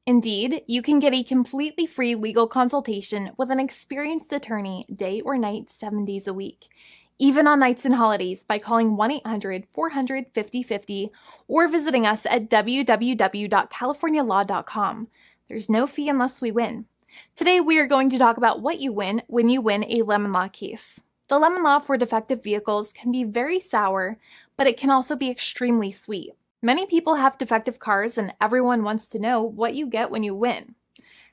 Indeed, you can get a completely free legal consultation with an experienced attorney day or night, 7 days a week, even on nights and holidays by calling 1-800-400-5050 or visiting us at www.californialaw.com. There's no fee unless we win. Today, we are going to talk about what you win when you win a lemon law case. The lemon law for defective vehicles can be very sour, but it can also be extremely sweet. Many people have defective cars, and everyone wants to know what you get when you win.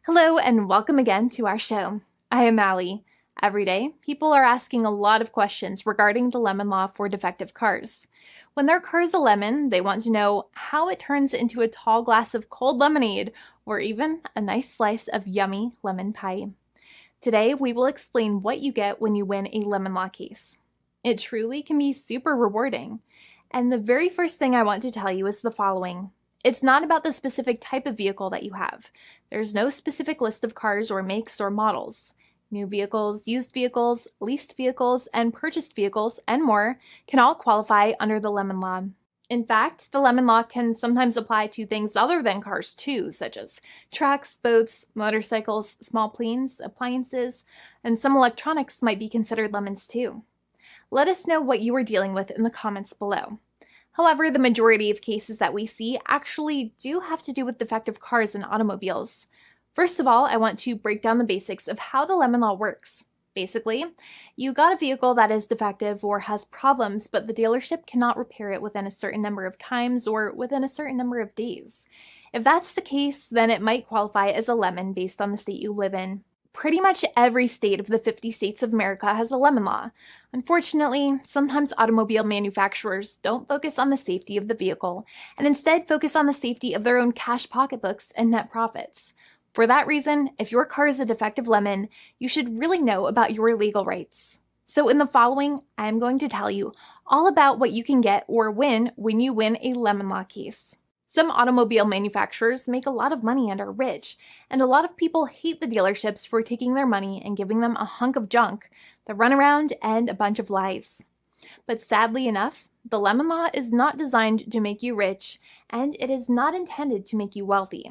Hello, and welcome again to our show. I am Allie. Every day, people are asking a lot of questions regarding the lemon law for defective cars. When their car is a lemon, they want to know how it turns into a tall glass of cold lemonade, or even a nice slice of yummy lemon pie. Today, we will explain what you get when you win a lemon law case. It truly can be super rewarding. And the very first thing I want to tell you is the following. It's not about the specific type of vehicle that you have. There's no specific list of cars or makes or models. New vehicles, used vehicles, leased vehicles, and purchased vehicles, and more can all qualify under the lemon law. In fact, the lemon law can sometimes apply to things other than cars too, such as trucks, boats, motorcycles, small planes, appliances, and some electronics might be considered lemons too. Let us know what you are dealing with in the comments below. However, the majority of cases that we see actually do have to do with defective cars and automobiles. First of all, I want to break down the basics of how the lemon law works. Basically, you got a vehicle that is defective or has problems, but the dealership cannot repair it within a certain number of times or within a certain number of days. If that's the case, then it might qualify as a lemon based on the state you live in. Pretty much every state of the 50 states of America has a lemon law. Unfortunately, sometimes automobile manufacturers don't focus on the safety of the vehicle and instead focus on the safety of their own cash pocketbooks and net profits. For that reason, if your car is a defective lemon, you should really know about your legal rights. So in the following, I'm going to tell you all about what you can get or win when you win a lemon law case. Some automobile manufacturers make a lot of money and are rich, and a lot of people hate the dealerships for taking their money and giving them a hunk of junk, the runaround, and a bunch of lies. But sadly enough, the lemon law is not designed to make you rich, and it is not intended to make you wealthy.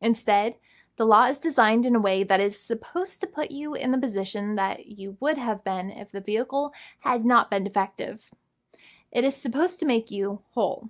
Instead, the law is designed in a way that is supposed to put you in the position that you would have been if the vehicle had not been defective. It is supposed to make you whole.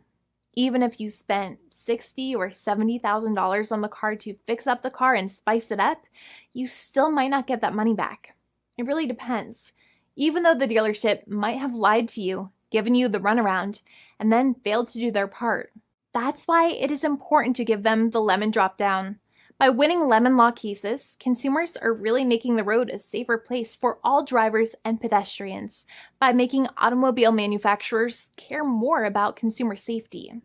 Even if you spent $60,000 or $70,000 on the car to fix up the car and spice it up, you still might not get that money back. It really depends. Even though the dealership might have lied to you, given you the runaround, and then failed to do their part. That's why it is important to give them the lemon drop down. By winning lemon law cases, consumers are really making the road a safer place for all drivers and pedestrians by making automobile manufacturers care more about consumer safety.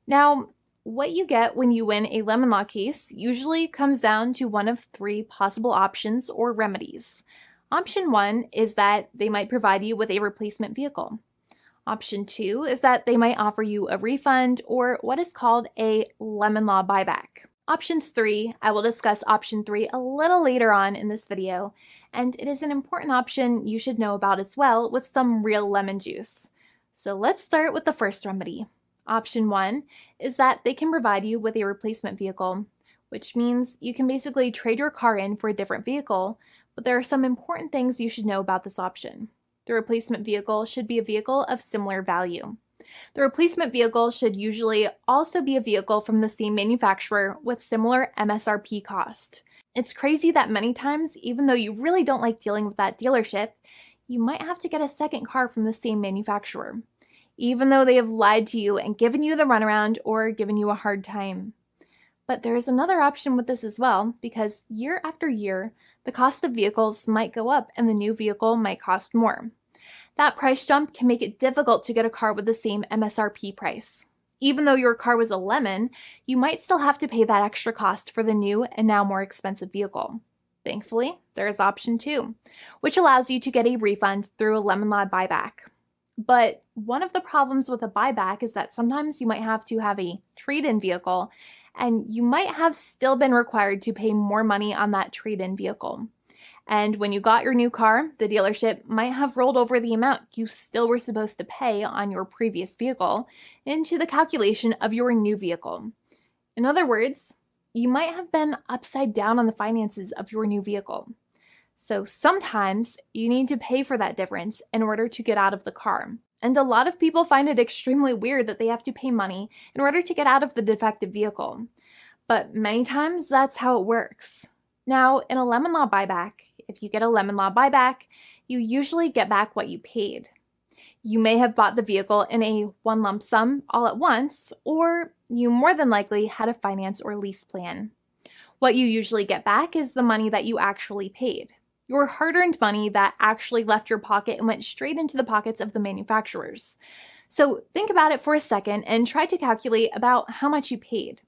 Now, what you get when you win a lemon law case usually comes down to one of three possible options or remedies. Option 1 is that they might provide you with a replacement vehicle. Option 2 is that they might offer you a refund or what is called a lemon law buyback. Options 3, I will discuss option 3 a little later on in this video, and it is an important option you should know about as well with some real lemon juice. So let's start with the first remedy. Option 1 is that they can provide you with a replacement vehicle, which means you can basically trade your car in for a different vehicle, but there are some important things you should know about this option. The replacement vehicle should be a vehicle of similar value. The replacement vehicle should usually also be a vehicle from the same manufacturer with similar MSRP cost. It's crazy that many times, even though you really don't like dealing with that dealership, you might have to get a second car from the same manufacturer, even though they have lied to you and given you the runaround or given you a hard time. But there is another option with this as well, because year after year, the cost of vehicles might go up and the new vehicle might cost more. That price jump can make it difficult to get a car with the same MSRP price. Even though your car was a lemon, you might still have to pay that extra cost for the new and now more expensive vehicle. Thankfully, there is option 2, which allows you to get a refund through a lemon law buyback. But one of the problems with a buyback is that sometimes you might have to have a trade-in vehicle, and you might have still been required to pay more money on that trade-in vehicle. And when you got your new car, the dealership might have rolled over the amount you still were supposed to pay on your previous vehicle into the calculation of your new vehicle. In other words, you might have been upside down on the finances of your new vehicle. So sometimes you need to pay for that difference in order to get out of the car. And a lot of people find it extremely weird that they have to pay money in order to get out of the defective vehicle. But many times that's how it works. Now, in a lemon law buyback, if you get a lemon law buyback, you usually get back what you paid. You may have bought the vehicle in a one lump sum all at once, or you more than likely had a finance or lease plan. What you usually get back is the money that you actually paid. Your hard-earned money that actually left your pocket and went straight into the pockets of the manufacturers. So think about it for a second and try to calculate about how much you paid.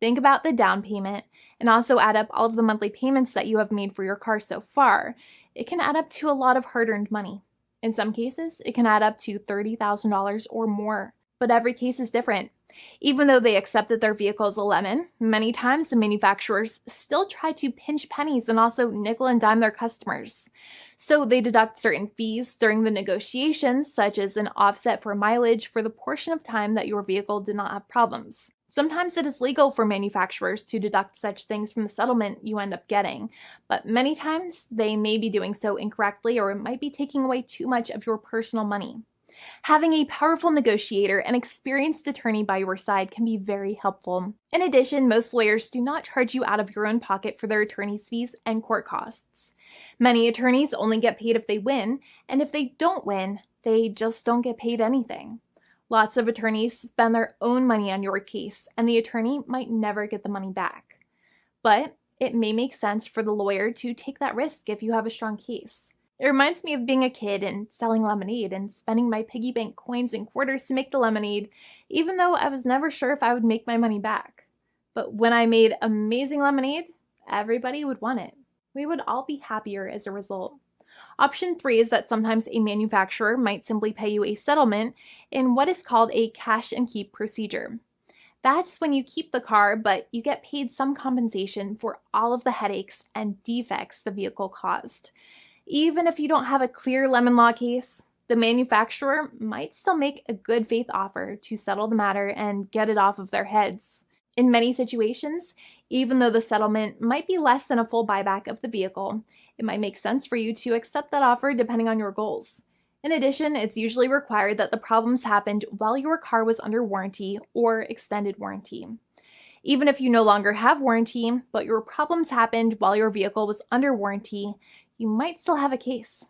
Think about the down payment and also add up all of the monthly payments that you have made for your car so far. It can add up to a lot of hard-earned money. In some cases, it can add up to $30,000 or more, but every case is different. Even though they accept that their vehicle is a lemon, many times the manufacturers still try to pinch pennies and also nickel and dime their customers. So they deduct certain fees during the negotiations, such as an offset for mileage for the portion of time that your vehicle did not have problems. Sometimes it is legal for manufacturers to deduct such things from the settlement you end up getting, but many times they may be doing so incorrectly or it might be taking away too much of your personal money. Having a powerful negotiator and experienced attorney by your side can be very helpful. In addition, most lawyers do not charge you out of your own pocket for their attorney's fees and court costs. Many attorneys only get paid if they win, and if they don't win, they just don't get paid anything. Lots of attorneys spend their own money on your case, and the attorney might never get the money back. But it may make sense for the lawyer to take that risk if you have a strong case. It reminds me of being a kid and selling lemonade and spending my piggy bank coins and quarters to make the lemonade, even though I was never sure if I would make my money back. But when I made amazing lemonade, everybody would want it. We would all be happier as a result. Option 3 is that sometimes a manufacturer might simply pay you a settlement in what is called a cash and keep procedure. That's when you keep the car, but you get paid some compensation for all of the headaches and defects the vehicle caused. Even if you don't have a clear lemon law case, the manufacturer might still make a good faith offer to settle the matter and get it off of their heads. In many situations, even though the settlement might be less than a full buyback of the vehicle, it might make sense for you to accept that offer depending on your goals. In addition, it's usually required that the problems happened while your car was under warranty or extended warranty. Even if you no longer have warranty, but your problems happened while your vehicle was under warranty, you might still have a case.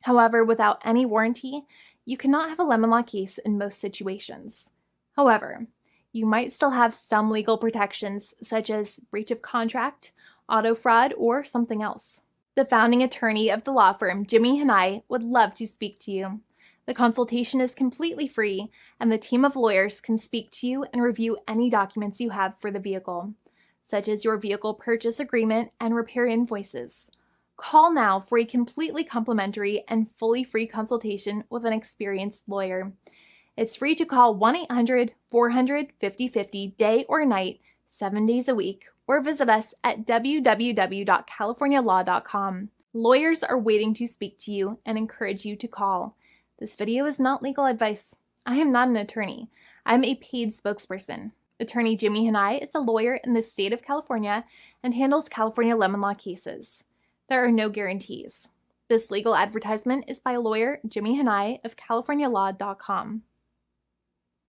However, without any warranty, you cannot have a lemon law case in most situations. However, you might still have some legal protections such as breach of contract, auto fraud, or something else. The founding attorney of the law firm, Jimmy and I, would love to speak to you. The consultation is completely free, and the team of lawyers can speak to you and review any documents you have for the vehicle, such as your vehicle purchase agreement and repair invoices. Call now for a completely complimentary and fully free consultation with an experienced lawyer. It's free to call 1-800-400-5050 day or night, 7 days a week, or visit us at www.californialaw.com. Lawyers are waiting to speak to you and encourage you to call. This video is not legal advice. I am not an attorney. I'm a paid spokesperson. Attorney Jimmy Hanai is a lawyer in the state of California and handles California lemon law cases. There are no guarantees. This legal advertisement is by lawyer Jimmy Hanai of CaliforniaLaw.com.